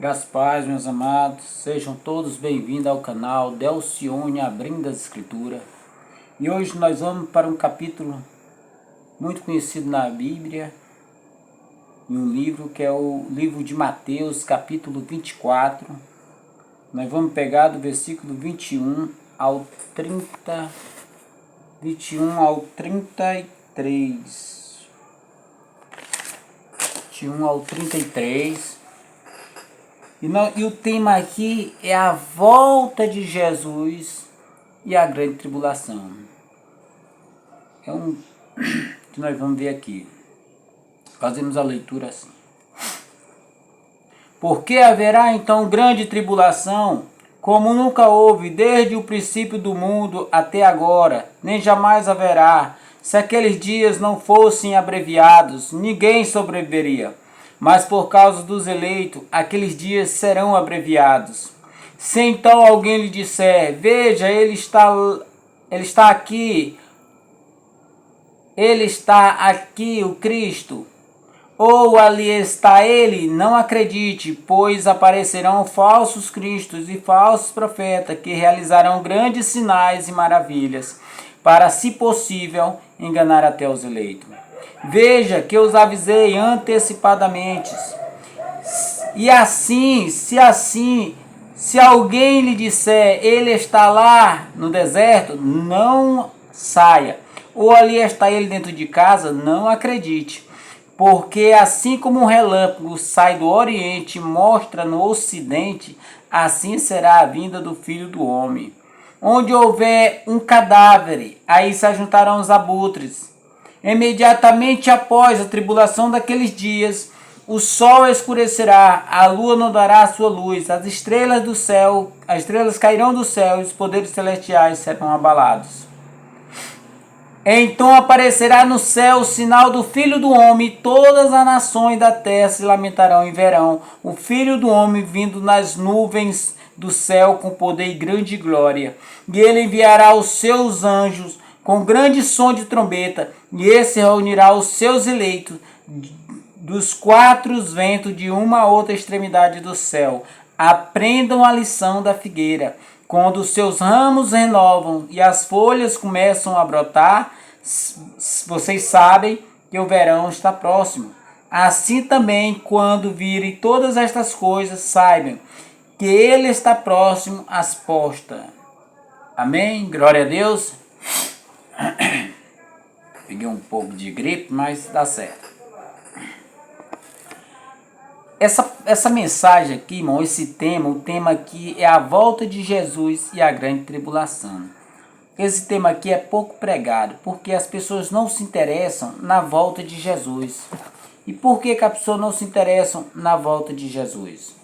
Graças a paz, meus amados, sejam todos bem-vindos ao canal Delcione Abrindo as Escrituras. E hoje nós vamos para um capítulo muito conhecido na Bíblia, em um livro que é o livro de Mateus, capítulo 24. Nós vamos pegar do versículo 21 ao 30, 21 ao 33. 21 ao 33. E o tema aqui é a volta de Jesus e a grande tribulação. É um que nós vamos ver aqui. Fazemos a leitura assim. Porque haverá então grande tribulação, como nunca houve desde o princípio do mundo até agora, nem jamais haverá. Se aqueles dias não fossem abreviados, ninguém sobreviveria. Mas por causa dos eleitos, aqueles dias serão abreviados. Se então alguém lhe disser, veja, ele está aqui, o Cristo, ou ali está ele, não acredite, pois aparecerão falsos cristos e falsos profetas que realizarão grandes sinais e maravilhas, para, se possível, enganar até os eleitos. Veja que eu os avisei antecipadamente. E assim, se alguém lhe disser, ele está lá no deserto, não saia. Ou ali está ele dentro de casa, não acredite. Porque assim como um relâmpago sai do Oriente e mostra no Ocidente, assim será a vinda do Filho do Homem. Onde houver um cadáver, aí se ajuntarão os abutres. Imediatamente após a tribulação daqueles dias, o sol escurecerá, a lua não dará a sua luz, as estrelas cairão do céu e os poderes celestiais serão abalados. Então aparecerá no céu o sinal do Filho do Homem, e todas as nações da terra se lamentarão e verão o Filho do Homem vindo nas nuvens do céu com poder e grande glória. E ele enviará os seus anjos com grande som de trombeta, e esse reunirá os seus eleitos dos quatro ventos de uma a outra extremidade do céu. Aprendam a lição da figueira. Quando os seus ramos renovam e as folhas começam a brotar, vocês sabem que o verão está próximo. Assim também, quando virem todas estas coisas, saibam que ele está próximo às portas. Amém? Glória a Deus. Peguei um pouco de gripe, mas dá certo. Essa mensagem aqui, irmão, o tema aqui é a volta de Jesus e a grande tribulação. Esse tema aqui é pouco pregado, porque as pessoas não se interessam na volta de Jesus. E por que as pessoas não se interessam na volta de Jesus?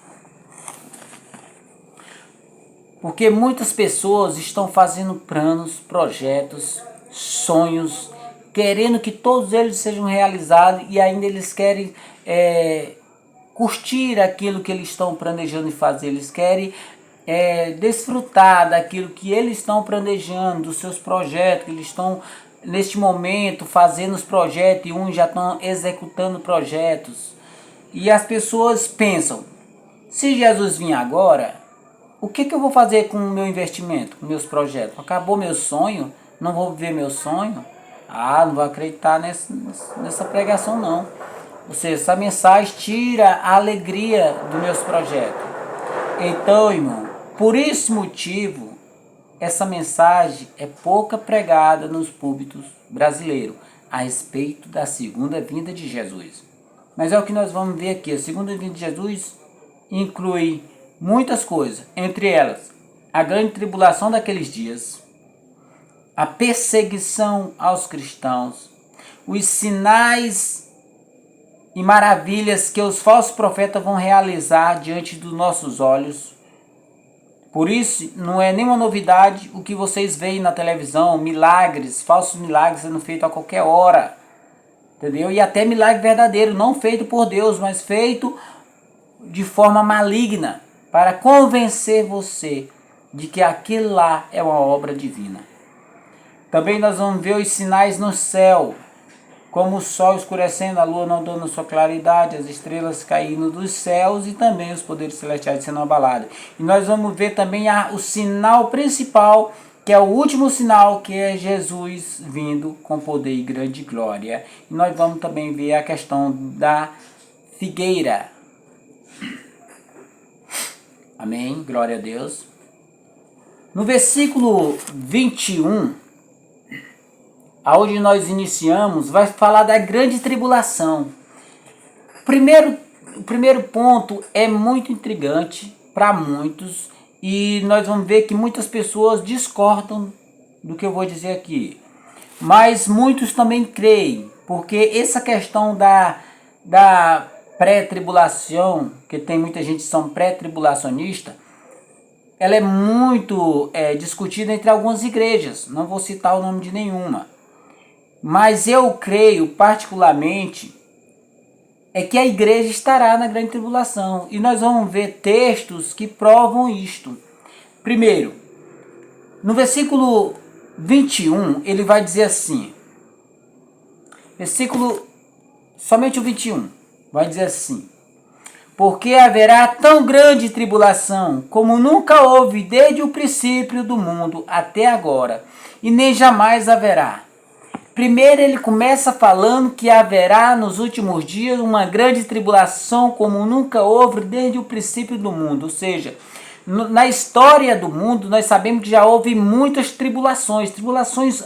Porque muitas pessoas estão fazendo planos, projetos, sonhos, querendo que todos eles sejam realizados, e ainda eles querem curtir aquilo que eles estão planejando fazer. Eles querem desfrutar daquilo que eles estão planejando, dos seus projetos, que eles estão neste momento fazendo os projetos, e uns já estão executando projetos. E as pessoas pensam, se Jesus vir agora, o que eu vou fazer com o meu investimento, com meus projetos? Acabou meu sonho? Não vou viver meu sonho? Não vou acreditar nessa pregação não. Ou seja, essa mensagem tira a alegria dos meus projetos. Então, irmão, por esse motivo, essa mensagem é pouca pregada nos púlpitos brasileiros a respeito da segunda vinda de Jesus. Mas é o que nós vamos ver aqui. A segunda vinda de Jesus inclui muitas coisas, entre elas a grande tribulação daqueles dias, a perseguição aos cristãos, os sinais e maravilhas que os falsos profetas vão realizar diante dos nossos olhos. Por isso, não é nenhuma novidade o que vocês veem na televisão, milagres, falsos milagres sendo feitos a qualquer hora, entendeu? E até milagre verdadeiro, não feito por Deus, mas feito de forma maligna, para convencer você de que aquilo lá é uma obra divina. Também nós vamos ver os sinais no céu, como o sol escurecendo, a lua não dando sua claridade, as estrelas caindo dos céus e também os poderes celestiais sendo abalados. E nós vamos ver também o sinal principal, que é o último sinal, que é Jesus vindo com poder e grande glória. E nós vamos também ver a questão da figueira. Amém? Glória a Deus. No versículo 21, aonde nós iniciamos, vai falar da grande tribulação. O primeiro ponto é muito intrigante para muitos, e nós vamos ver que muitas pessoas discordam do que eu vou dizer aqui. Mas muitos também creem, porque essa questão da pré-tribulação, que tem muita gente que são pré-tribulacionista, ela é muito discutida entre algumas igrejas. Não vou citar o nome de nenhuma. Mas eu creio particularmente que a igreja estará na grande tribulação. E nós vamos ver textos que provam isto. Primeiro, no versículo 21, ele vai dizer assim. Somente o 21, vai dizer assim: porque haverá tão grande tribulação como nunca houve desde o princípio do mundo até agora, e nem jamais haverá. Primeiro ele começa falando que haverá nos últimos dias uma grande tribulação como nunca houve desde o princípio do mundo. Ou seja, na história do mundo nós sabemos que já houve muitas tribulações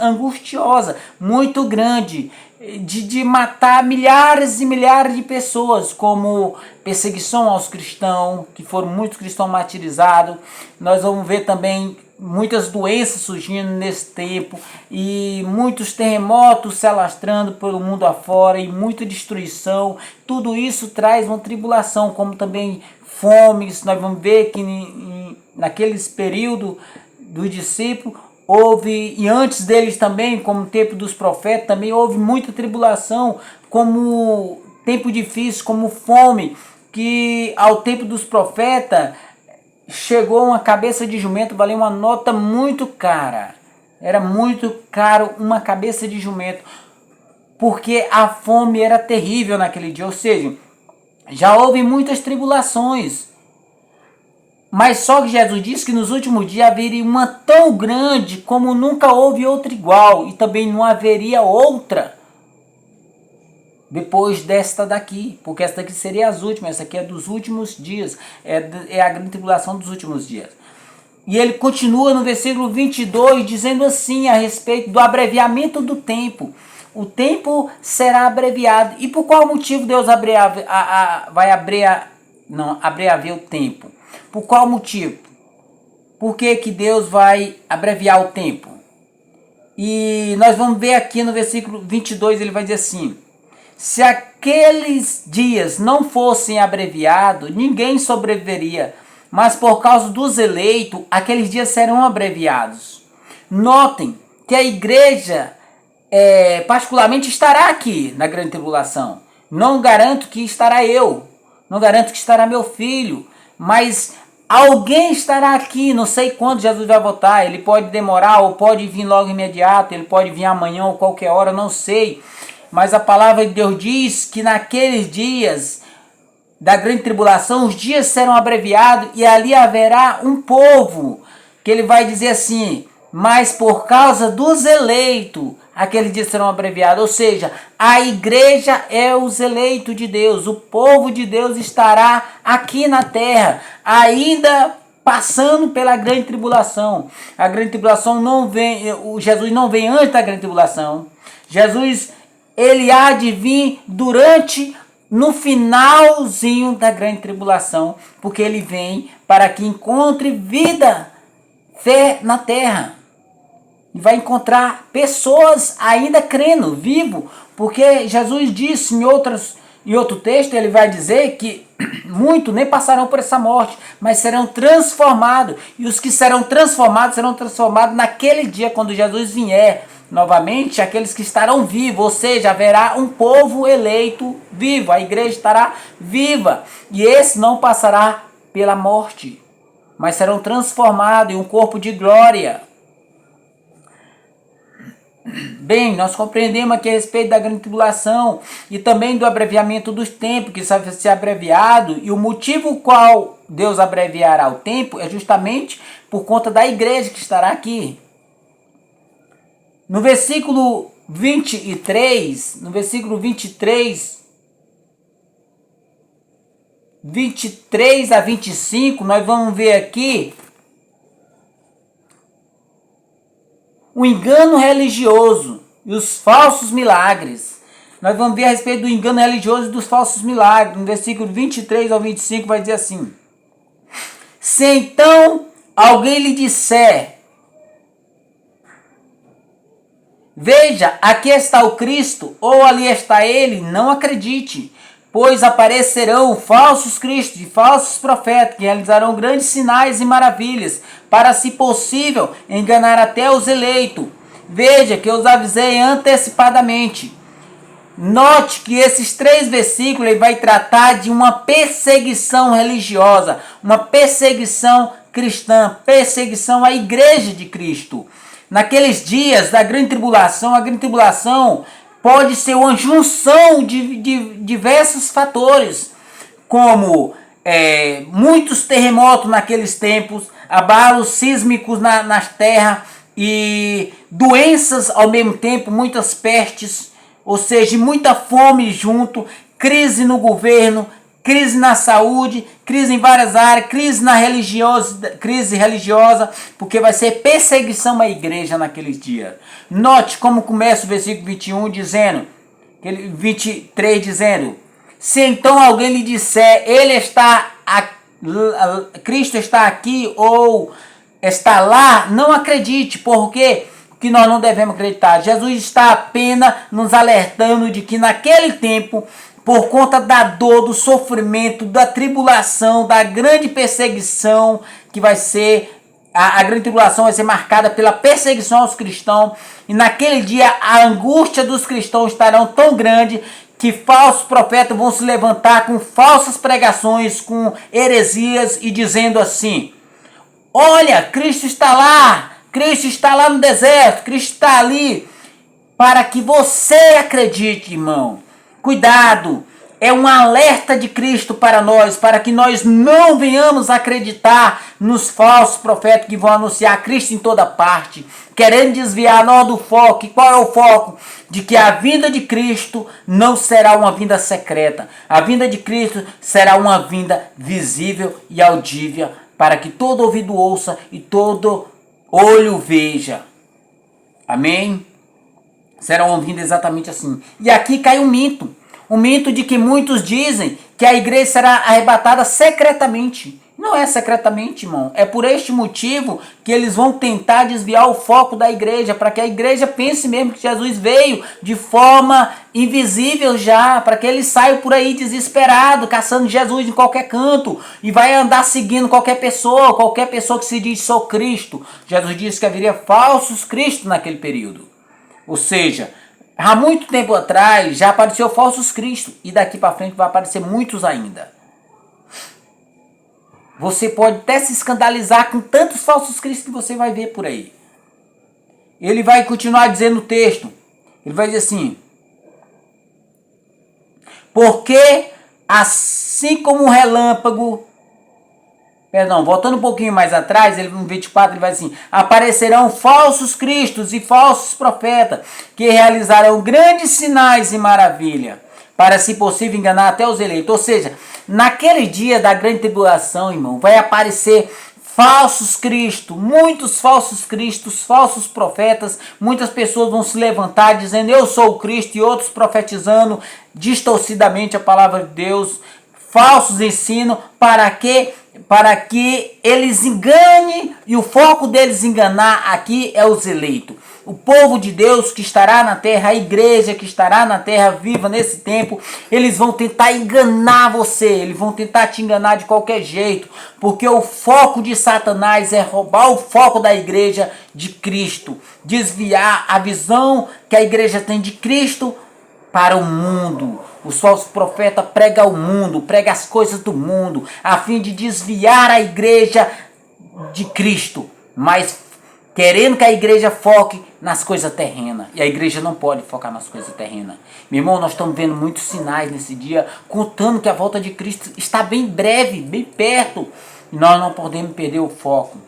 angustiosas, muito grandes, de matar milhares e milhares de pessoas, como perseguição aos cristãos, que foram muitos cristãos martirizados. Nós vamos ver também muitas doenças surgindo nesse tempo, e muitos terremotos se alastrando pelo mundo afora, e muita destruição. Tudo isso traz uma tribulação, como também fomes. Nós vamos ver que naqueles períodos dos discípulos houve, e antes deles também, como o tempo dos profetas, também houve muita tribulação, como tempo difícil, como fome, que ao tempo dos profetas chegou uma cabeça de jumento, valia uma nota muito cara. Era muito caro uma cabeça de jumento, porque a fome era terrível naquele dia. Ou seja, já houve muitas tribulações. Mas só que Jesus disse que nos últimos dias haveria uma tão grande como nunca houve outra igual, e também não haveria outra depois desta daqui, porque esta daqui seria as últimas. Essa aqui é dos últimos dias, é a grande tribulação dos últimos dias. E ele continua no versículo 22 dizendo assim a respeito do abreviamento do tempo. O tempo será abreviado. E por qual motivo Deus vai abreviar o tempo? Por qual motivo? Por que Deus vai abreviar o tempo? E nós vamos ver aqui no versículo 22, ele vai dizer assim: se aqueles dias não fossem abreviados, ninguém sobreviveria, mas por causa dos eleitos, aqueles dias serão abreviados. Notem que a igreja particularmente estará aqui na grande tribulação. Não garanto que estará eu, não garanto que estará meu filho, mas alguém estará aqui. Não sei quando Jesus vai voltar. Ele pode demorar, ou pode vir logo imediato, ele pode vir amanhã ou qualquer hora, não sei. Mas a palavra de Deus diz que naqueles dias da grande tribulação, os dias serão abreviados, e ali haverá um povo, que ele vai dizer assim: mas por causa dos eleitos, aqueles dias serão abreviados. Ou seja, a igreja é os eleitos de Deus, o povo de Deus estará aqui na terra, ainda passando pela grande tribulação. A grande tribulação não vem, Jesus não vem antes da grande tribulação. Jesus, ele há de vir no finalzinho da grande tribulação, porque ele vem para que encontre vida, fé na terra. E vai encontrar pessoas ainda crendo, vivo, porque Jesus disse em outro texto, ele vai dizer que muitos nem passarão por essa morte, mas serão transformados. E os que serão transformados naquele dia, quando Jesus vier novamente, aqueles que estarão vivos. Ou seja, haverá um povo eleito vivo, a igreja estará viva, e esse não passará pela morte, mas serão transformados em um corpo de glória. Bem, nós compreendemos aqui a respeito da grande tribulação e também do abreviamento dos tempos, que vai ser abreviado, e o motivo qual Deus abreviará o tempo é justamente por conta da igreja que estará aqui. No versículo 23, 23 a 25, nós vamos ver aqui o engano religioso e os falsos milagres. Nós vamos ver a respeito do engano religioso e dos falsos milagres. No versículo 23 ao 25 vai dizer assim: se então alguém lhe disser, veja, aqui está o Cristo, ou ali está ele, não acredite, pois aparecerão falsos cristos e falsos profetas que realizarão grandes sinais e maravilhas, para, se possível, enganar até os eleitos. Veja que eu os avisei antecipadamente. Note que esses 3 versículos ele vai tratar de uma perseguição religiosa, uma perseguição cristã, perseguição à igreja de Cristo. Naqueles dias da grande tribulação, a grande tribulação pode ser uma junção de diversos fatores, como muitos terremotos naqueles tempos, abalos sísmicos nas terras e doenças ao mesmo tempo, muitas pestes, ou seja, muita fome junto, crise no governo, crise na saúde, crise em várias áreas, crise religiosa, porque vai ser perseguição à igreja naqueles dias. Note como começa o versículo 21 dizendo, 23 dizendo, se então alguém lhe disser, Cristo está aqui ou está lá, não acredite, porque que nós não devemos acreditar. Jesus está apenas nos alertando de que naquele tempo, por conta da dor, do sofrimento, da tribulação, da grande perseguição, que vai ser, a grande tribulação vai ser marcada pela perseguição aos cristãos, e naquele dia a angústia dos cristãos estarão tão grande que falsos profetas vão se levantar com falsas pregações, com heresias e dizendo assim: olha, Cristo está lá no deserto, Cristo está ali, para que você acredite, irmão. Cuidado, é um alerta de Cristo para nós, para que nós não venhamos acreditar nos falsos profetas que vão anunciar Cristo em toda parte, querendo desviar nós do foco. E qual é o foco? De que a vinda de Cristo não será uma vinda secreta. A vinda de Cristo será uma vinda visível e audível, para que todo ouvido ouça e todo olho veja. Amém? Será uma vinda exatamente assim. E aqui cai um mito. Um mito de que muitos dizem que a igreja será arrebatada secretamente. Não é secretamente, irmão. É por este motivo que eles vão tentar desviar o foco da igreja, para que a igreja pense mesmo que Jesus veio de forma invisível já, para que eles saiam por aí desesperado, caçando Jesus em qualquer canto, e vai andar seguindo qualquer pessoa que se diz sou Cristo. Jesus disse que haveria falsos cristos naquele período. Ou seja, há muito tempo atrás já apareceu falsos cristos, e daqui para frente vai aparecer muitos ainda. Você pode até se escandalizar com tantos falsos cristos que você vai ver por aí. Ele vai continuar dizendo no texto, ele vai dizer assim: porque assim como um relâmpago, voltando um pouquinho mais atrás, ele no 24 ele vai assim: aparecerão falsos cristos e falsos profetas, que realizarão grandes sinais e maravilha, para, se possível, enganar até os eleitos. Ou seja, naquele dia da grande tribulação, irmão, vai aparecer falsos cristos, muitos falsos cristos, falsos profetas. Muitas pessoas vão se levantar dizendo eu sou o Cristo, e outros profetizando distorcidamente a palavra de Deus, falsos ensinos, para que eles enganem, e o foco deles enganar aqui é os eleitos. O povo de Deus que estará na terra, a igreja que estará na terra viva nesse tempo, eles vão tentar enganar você, eles vão tentar te enganar de qualquer jeito, porque o foco de Satanás é roubar o foco da igreja de Cristo, desviar a visão que a igreja tem de Cristo para o mundo. Os falsos profetas pregam o mundo, pregam as coisas do mundo, a fim de desviar a igreja de Cristo, mas querendo que a igreja foque nas coisas terrenas. E a igreja não pode focar nas coisas terrenas. Meu irmão, nós estamos vendo muitos sinais nesse dia, contando que a volta de Cristo está bem breve, bem perto. E nós não podemos perder o foco.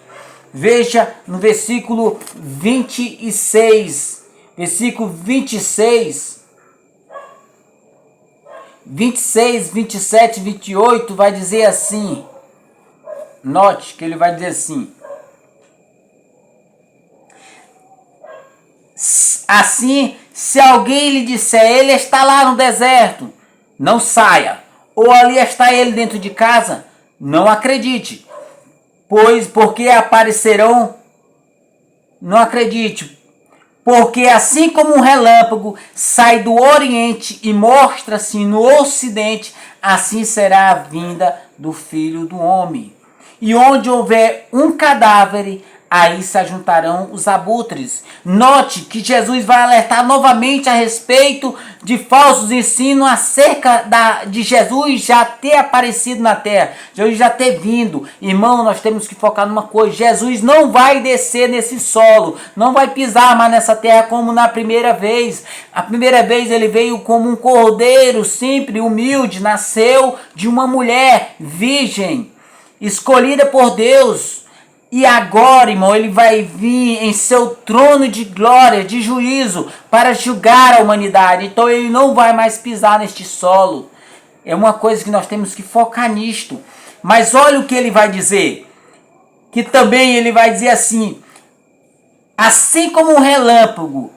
Veja no versículo 26. Versículo 26. 26, 27, 28 vai dizer assim. Note que ele vai dizer assim. Assim, se alguém lhe disser, ele está lá no deserto, não saia. Ou ali está ele dentro de casa, não acredite. Pois, porque aparecerão, não acredite. Porque assim como um relâmpago sai do oriente e mostra-se no ocidente, assim será a vinda do Filho do Homem. E onde houver um cadáver, aí se ajuntarão os abutres. Note que Jesus vai alertar novamente a respeito de falsos ensinos acerca de Jesus já ter aparecido na terra, Jesus já ter vindo. Irmão, nós temos que focar numa coisa: Jesus não vai descer nesse solo, não vai pisar mais nessa terra como na primeira vez. A primeira vez ele veio como um cordeiro simples, humilde, nasceu de uma mulher virgem, escolhida por Deus. E agora, irmão, ele vai vir em seu trono de glória, de juízo, para julgar a humanidade. Então ele não vai mais pisar neste solo. É uma coisa que nós temos que focar nisto. Mas olha o que ele vai dizer. Que também ele vai dizer assim: assim como um relâmpago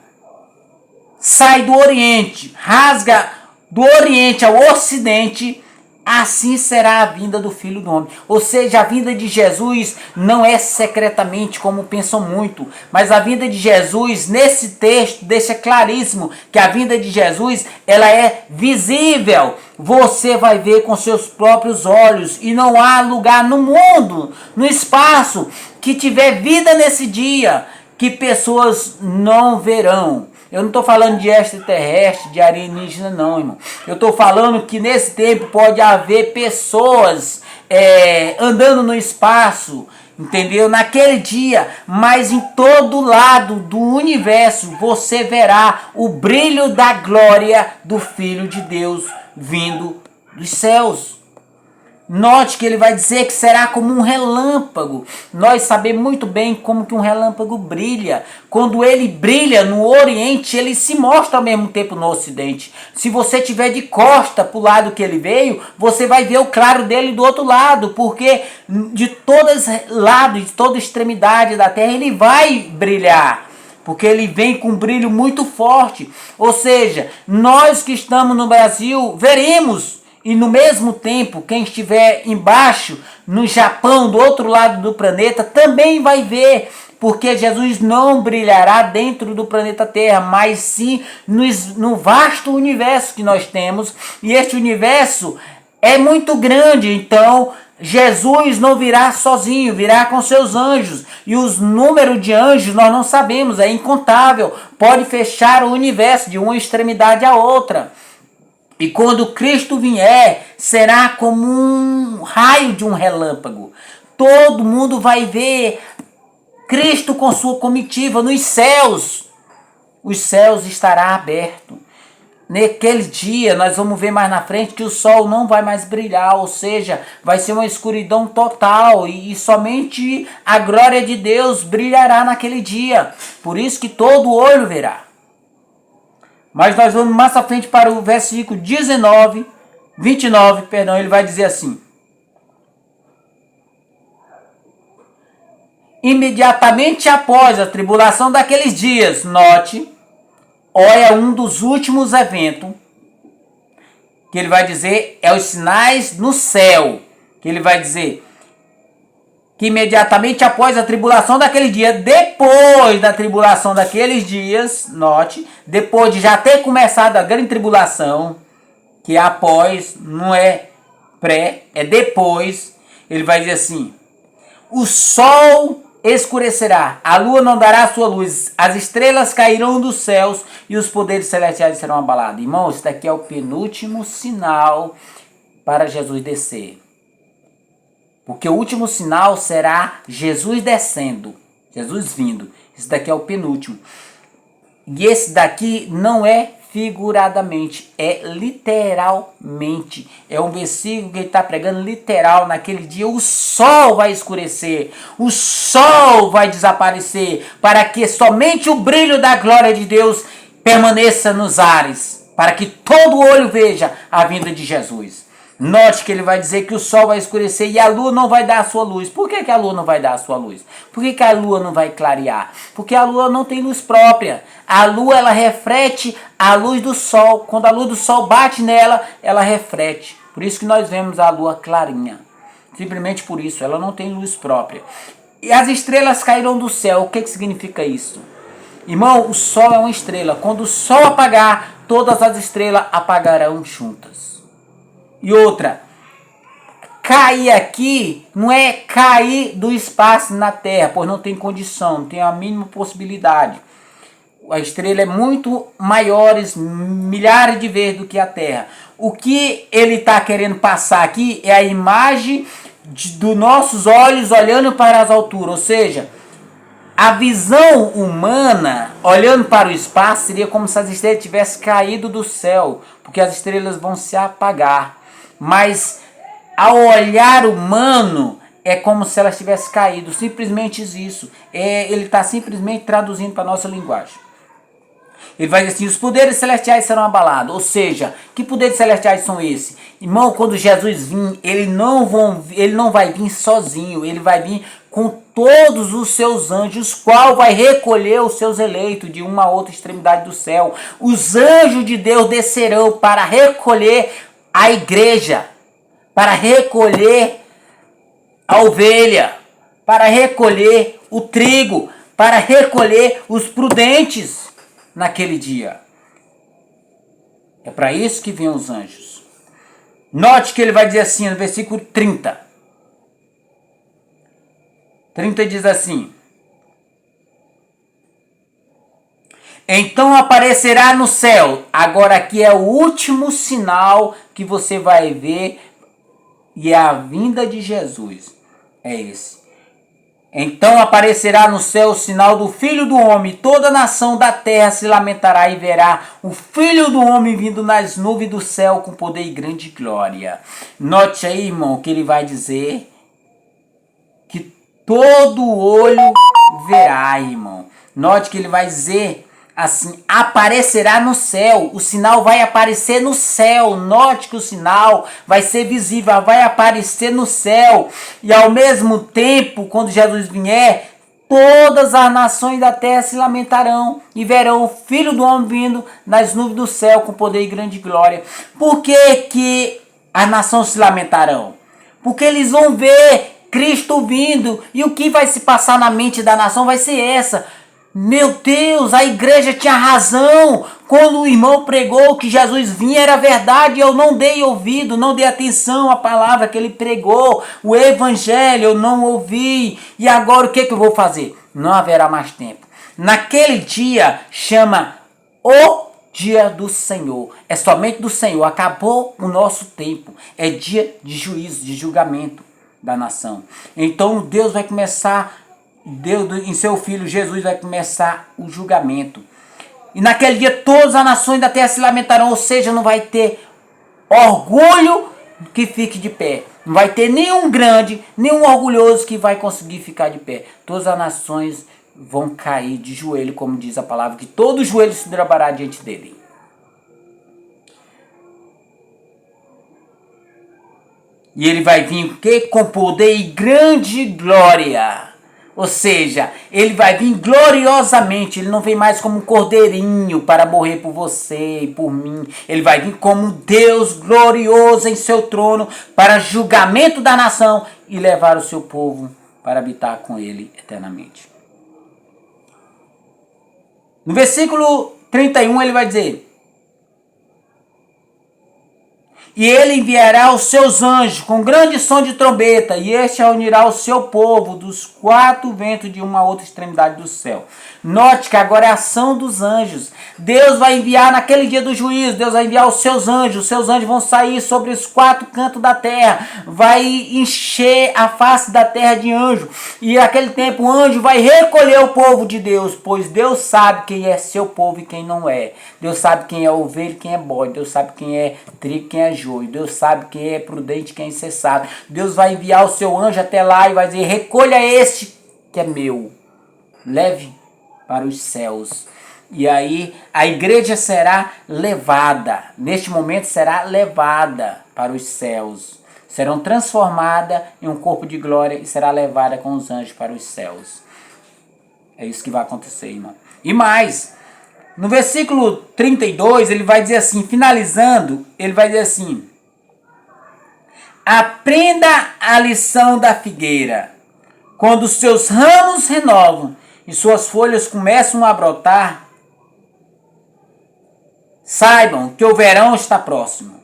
sai do oriente, rasga do oriente ao ocidente, assim será a vinda do Filho do Homem. Ou seja, a vinda de Jesus não é secretamente como pensam muito, mas a vinda de Jesus, nesse texto, deixa claríssimo que a vinda de Jesus, ela é visível. Você vai ver com seus próprios olhos, e não há lugar no mundo, no espaço, que tiver vida nesse dia, que pessoas não verão. Eu não estou falando de extraterrestre, de alienígena não, irmão. Eu estou falando que nesse tempo pode haver pessoas andando no espaço, entendeu? Naquele dia, mas em todo lado do universo você verá o brilho da glória do Filho de Deus vindo dos céus. Note que ele vai dizer que será como um relâmpago. Nós sabemos muito bem como que um relâmpago brilha. Quando ele brilha no oriente, ele se mostra ao mesmo tempo no ocidente. Se você tiver de costa para o lado que ele veio, você vai ver o claro dele do outro lado, porque de todos os lados, de toda extremidade da terra, ele vai brilhar. Porque ele vem com um brilho muito forte. Ou seja, nós que estamos no Brasil, veremos. E no mesmo tempo, quem estiver embaixo, no Japão, do outro lado do planeta, também vai ver. Porque Jesus não brilhará dentro do planeta Terra, mas sim no vasto universo que nós temos. E este universo é muito grande, então Jesus não virá sozinho, virá com seus anjos. E os números de anjos nós não sabemos, é incontável. Pode fechar o universo de uma extremidade à outra. E quando Cristo vier, será como um raio de um relâmpago. Todo mundo vai ver Cristo com sua comitiva nos céus. Os céus estará aberto. Naquele dia, nós vamos ver mais na frente que o sol não vai mais brilhar, ou seja, vai ser uma escuridão total e somente a glória de Deus brilhará naquele dia. Por isso que todo olho verá. Mas nós vamos mais à frente para o versículo 29, ele vai dizer assim: imediatamente após a tribulação daqueles dias, note, olha um dos últimos eventos, que ele vai dizer, é os sinais no céu, que ele vai dizer que imediatamente após a tribulação daquele dia, depois da tribulação daqueles dias, note, depois de já ter começado a grande tribulação, que é após, não é pré, é depois, ele vai dizer assim: o sol escurecerá, a lua não dará sua luz, as estrelas cairão dos céus e os poderes celestiais serão abalados. Irmãos, isso daqui é o penúltimo sinal para Jesus descer. Porque o último sinal será Jesus descendo, Jesus vindo. Isso daqui é o penúltimo. E esse daqui não é figuradamente, é literalmente. É um versículo que ele está pregando literal. Naquele dia o sol vai escurecer, o sol vai desaparecer, para que somente o brilho da glória de Deus permaneça nos ares, para que todo olho veja a vinda de Jesus. Note que ele vai dizer que o sol vai escurecer e a lua não vai dar a sua luz. Por que a lua não vai dar a sua luz? Por que a lua não vai clarear? Porque a lua não tem luz própria. A lua, ela reflete a luz do sol. Quando a luz do sol bate nela, ela reflete. Por isso que nós vemos a lua clarinha. Simplesmente por isso, ela não tem luz própria. E as estrelas caíram do céu. O que significa isso? Irmão, o sol é uma estrela. Quando o sol apagar, todas as estrelas apagarão juntas. E outra, cair aqui não é cair do espaço na Terra, pois não tem condição, não tem a mínima possibilidade. A estrela é muito maiores, milhares de vezes do que a Terra. O que ele está querendo passar aqui é a imagem dos nossos olhos olhando para as alturas, ou seja, a visão humana, olhando para o espaço, seria como se as estrelas tivessem caído do céu, porque as estrelas vão se apagar. Mas ao olhar humano, é como se elas tivessem caído. Simplesmente isso. Ele está simplesmente traduzindo para a nossa linguagem. Ele vai dizer assim, os poderes celestiais serão abalados. Ou seja, que poderes celestiais são esses? Irmão, quando Jesus vir, ele não vai vir sozinho. Ele vai vir com todos os seus anjos, qual vai recolher os seus eleitos de uma a outra extremidade do céu. Os anjos de Deus descerão para recolher a igreja, para recolher a ovelha, para recolher o trigo, para recolher os prudentes naquele dia. É para isso que vêm os anjos. Note que ele vai dizer assim no versículo 30. 30 diz assim: então aparecerá no céu. Agora aqui é o último sinal que você vai ver, e é a vinda de Jesus. É esse. Então aparecerá no céu o sinal do Filho do Homem. Toda a nação da terra se lamentará e verá o Filho do Homem vindo nas nuvens do céu com poder e grande glória. Note aí, irmão, que ele vai dizer que todo olho verá, irmão. Note que ele vai dizer assim, aparecerá no céu. O sinal vai aparecer no céu. Note que o sinal vai ser visível, vai aparecer no céu. E ao mesmo tempo, quando Jesus vier, todas as nações da terra se lamentarão e verão o Filho do Homem vindo nas nuvens do céu com poder e grande glória. Por que as nações se lamentarão? Porque eles vão ver Cristo vindo. E o que vai se passar na mente da nação vai ser essa: meu Deus, a igreja tinha razão. Quando o irmão pregou que Jesus vinha, era verdade. Eu não dei ouvido, não dei atenção à palavra que ele pregou. O evangelho eu não ouvi. E agora o que eu vou fazer? Não haverá mais tempo. Naquele dia chama o dia do Senhor. É somente do Senhor. Acabou o nosso tempo. É dia de juízo, de julgamento da nação. Então Deus vai começar... Deus em seu Filho Jesus vai começar o julgamento. E naquele dia todas as nações da terra se lamentarão, ou seja, não vai ter orgulho que fique de pé. Não vai ter nenhum grande, nenhum orgulhoso que vai conseguir ficar de pé. Todas as nações vão cair de joelho, como diz a palavra, que todo joelho se dobrará diante dele. E ele vai vir com poder e grande glória. Ou seja, ele vai vir gloriosamente. Ele não vem mais como um cordeirinho para morrer por você e por mim. Ele vai vir como Deus glorioso em seu trono para julgamento da nação e levar o seu povo para habitar com ele eternamente. No versículo 31 ele vai dizer: E ele enviará os seus anjos com grande som de trombeta, e este reunirá o seu povo dos quatro ventos de uma outra extremidade do céu. Note que agora é a ação dos anjos. Deus vai enviar naquele dia do juízo, Deus vai enviar os seus anjos vão sair sobre os quatro cantos da terra, vai encher a face da terra de anjos, e naquele tempo o anjo vai recolher o povo de Deus, pois Deus sabe quem é seu povo e quem não é. Deus sabe quem é ovelha e quem é bode, Deus sabe quem é trigo e quem é joio, Deus sabe quem é prudente e quem é insensato. Deus vai enviar o seu anjo até lá e vai dizer: recolha este que é meu, leve para os céus. E aí a igreja será levada, neste momento será levada para os céus. Serão transformada em um corpo de glória e será levada com os anjos para os céus. É isso que vai acontecer, irmão. E mais, no versículo 32, ele vai dizer assim, finalizando, ele vai dizer assim: aprenda a lição da figueira. Quando os seus ramos renovam e suas folhas começam a brotar, saibam que o verão está próximo.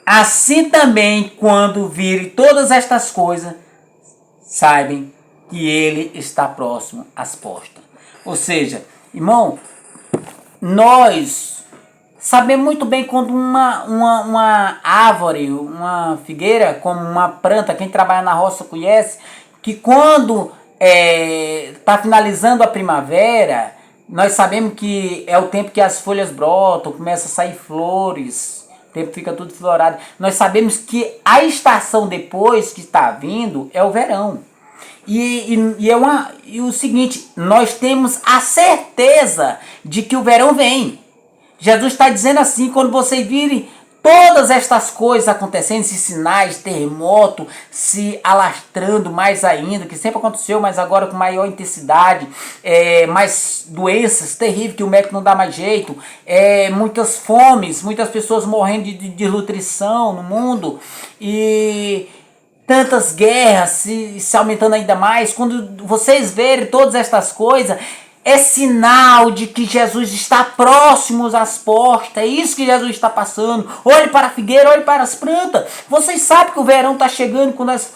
Assim também, quando virem todas estas coisas, saibam que ele está próximo às portas. Ou seja, irmão, nós sabemos muito bem quando uma árvore, uma figueira, como uma planta, quem trabalha na roça conhece, que quando está finalizando a primavera, nós sabemos que é o tempo que as folhas brotam, começa a sair flores, o tempo fica tudo florado. Nós sabemos que a estação depois que está vindo é o verão. E o seguinte, nós temos a certeza de que o verão vem. Jesus está dizendo assim: quando vocês virem todas estas coisas acontecendo, esses sinais, terremoto se alastrando mais ainda, que sempre aconteceu, mas agora com maior intensidade, mais doenças terríveis que o médico não dá mais jeito, muitas fomes, muitas pessoas morrendo de desnutrição no mundo, e tantas guerras se aumentando ainda mais. Quando vocês verem todas estas coisas, é sinal de que Jesus está próximo às portas. É isso que Jesus está passando. Olhe para a figueira, olhe para as plantas. Vocês sabem que o verão está chegando. Quando as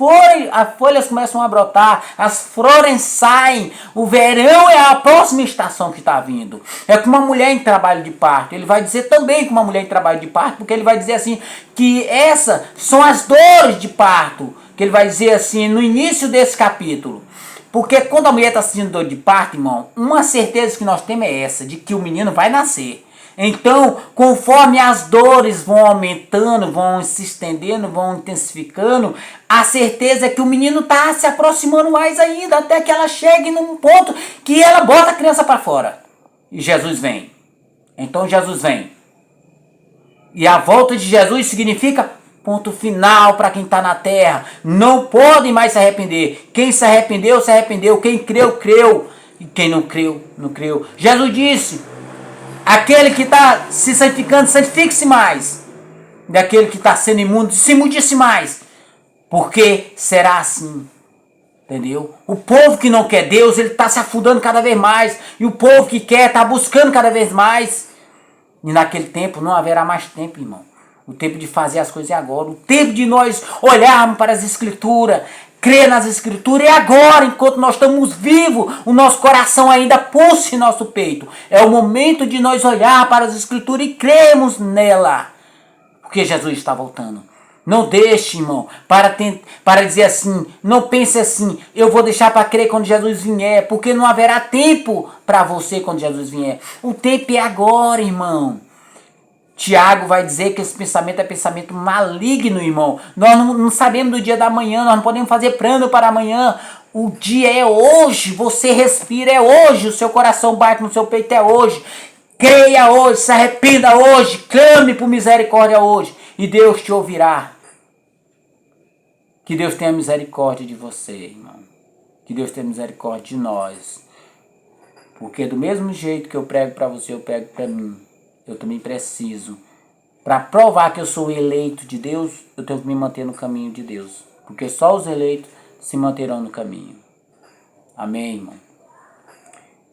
folhas começam a brotar, as flores saem. O verão é a próxima estação que está vindo. É como uma mulher em trabalho de parto. Ele vai dizer também que uma mulher em trabalho de parto, porque ele vai dizer assim, que essas são as dores de parto. Que ele vai dizer assim no início desse capítulo. Porque quando a mulher está sentindo dor de parto, irmão, uma certeza que nós temos é essa, de que o menino vai nascer. Então, conforme as dores vão aumentando, vão se estendendo, vão intensificando, a certeza é que o menino está se aproximando mais ainda, até que ela chegue num ponto que ela bota a criança para fora. E Jesus vem. Então Jesus vem. E a volta de Jesus significa ponto final para quem está na terra. Não podem mais se arrepender. Quem se arrependeu, se arrependeu. Quem creu, creu. E quem não creu, não creu. Jesus disse: aquele que está se santificando, santifique-se mais. Daquele que está sendo imundo, se imundice mais. Porque será assim. Entendeu? O povo que não quer Deus, ele está se afundando cada vez mais. E o povo que quer, está buscando cada vez mais. E naquele tempo não haverá mais tempo, irmão. O tempo de fazer as coisas é agora. O tempo de nós olharmos para as Escrituras, crer nas Escrituras é agora, enquanto nós estamos vivos, o nosso coração ainda pulsa em nosso peito. É o momento de nós olhar para as Escrituras e crermos nela. Porque Jesus está voltando. Não deixe, irmão, para dizer assim, não pense assim, eu vou deixar para crer quando Jesus vier, porque não haverá tempo para você quando Jesus vier. O tempo é agora, irmão. Tiago vai dizer que esse pensamento é pensamento maligno, irmão. Nós não sabemos do dia da manhã, nós não podemos fazer plano para amanhã. O dia é hoje, você respira é hoje, o seu coração bate no seu peito é hoje. Creia hoje, se arrependa hoje, clame por misericórdia hoje e Deus te ouvirá. Que Deus tenha misericórdia de você, irmão. Que Deus tenha misericórdia de nós. Porque do mesmo jeito que eu prego para você, eu prego para mim. Eu também preciso. Para provar que eu sou eleito de Deus, eu tenho que me manter no caminho de Deus. Porque só os eleitos se manterão no caminho. Amém, irmão?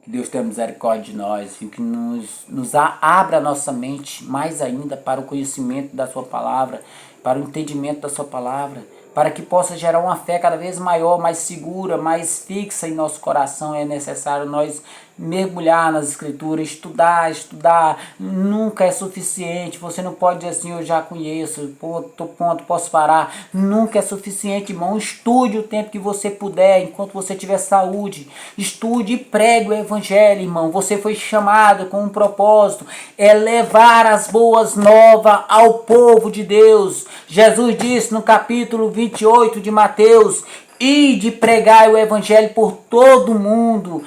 Que Deus tenha misericórdia de nós e que nos abra a nossa mente mais ainda para o conhecimento da sua palavra, para o entendimento da sua palavra, para que possa gerar uma fé cada vez maior, mais segura, mais fixa em nosso coração. É necessário nós mergulhar nas escrituras, estudar, nunca é suficiente. Você não pode dizer assim, eu já conheço, ponto, posso parar. Nunca é suficiente, irmão. Estude o tempo que você puder, enquanto você tiver saúde. Estude e pregue o evangelho, irmão. Você foi chamado com um propósito, é levar as boas novas ao povo de Deus. Jesus disse no capítulo 28 de Mateus, ide pregar o evangelho por todo o mundo,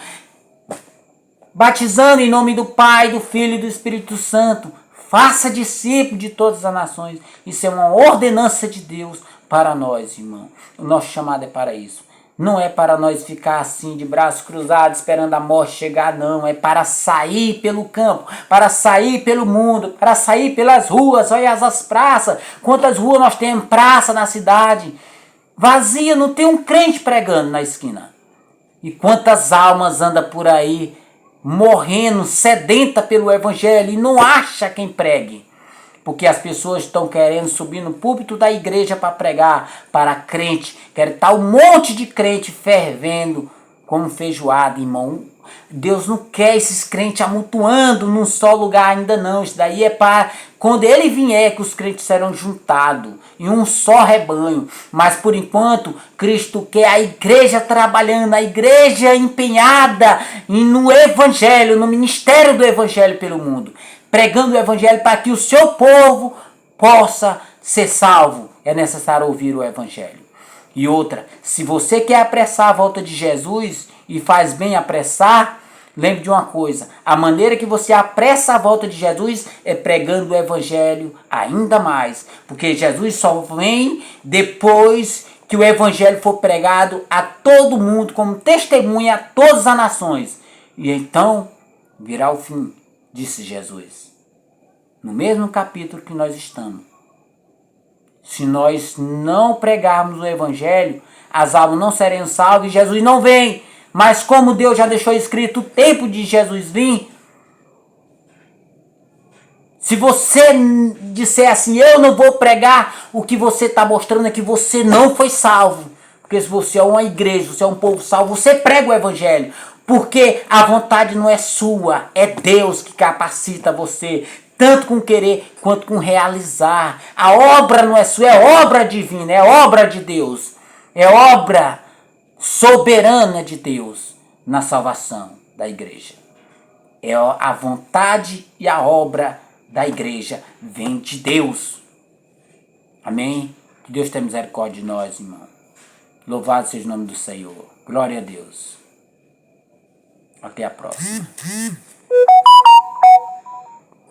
batizando em nome do Pai, do Filho e do Espírito Santo. Faça discípulo de todas as nações. Isso é uma ordenança de Deus para nós, irmão. O nosso chamado é para isso. Não é para nós ficar assim de braços cruzados esperando a morte chegar, não. É para sair pelo campo, para sair pelo mundo, para sair pelas ruas. Olha as praças. Quantas ruas nós temos? Praça na cidade vazia, não tem um crente pregando na esquina. E quantas almas andam por aí morrendo, sedenta pelo evangelho e não acha quem pregue. Porque as pessoas estão querendo subir no púlpito da igreja para pregar para crente. Quer estar um monte de crente fervendo como feijoada, irmão. Deus não quer esses crentes amontoando num só lugar ainda não. Isso daí é para quando ele vier que os crentes serão juntados em um só rebanho. Mas por enquanto, Cristo quer a igreja trabalhando, a igreja empenhada no evangelho, no ministério do evangelho pelo mundo. Pregando o evangelho para que o seu povo possa ser salvo. É necessário ouvir o evangelho. E outra, se você quer apressar a volta de Jesus e faz bem apressar, lembre de uma coisa, a maneira que você apressa a volta de Jesus é pregando o evangelho ainda mais. Porque Jesus só vem depois que o evangelho for pregado a todo mundo, como testemunha a todas as nações. E então virá o fim, disse Jesus. No mesmo capítulo que nós estamos. Se nós não pregarmos o evangelho, as almas não serão salvas e Jesus não vem. Mas como Deus já deixou escrito o tempo de Jesus vir, se você disser assim, eu não vou pregar, o que você está mostrando é que você não foi salvo. Porque se você é uma igreja, você é um povo salvo, você prega o evangelho. Porque a vontade não é sua, é Deus que capacita você. Tanto com querer quanto com realizar. A obra não é sua, é obra divina, é obra de Deus. É obra soberana de Deus na salvação da igreja. É a vontade e a obra da igreja vem de Deus. Amém? Que Deus tenha misericórdia de nós, irmão. Louvado seja o nome do Senhor. Glória a Deus. Até a próxima.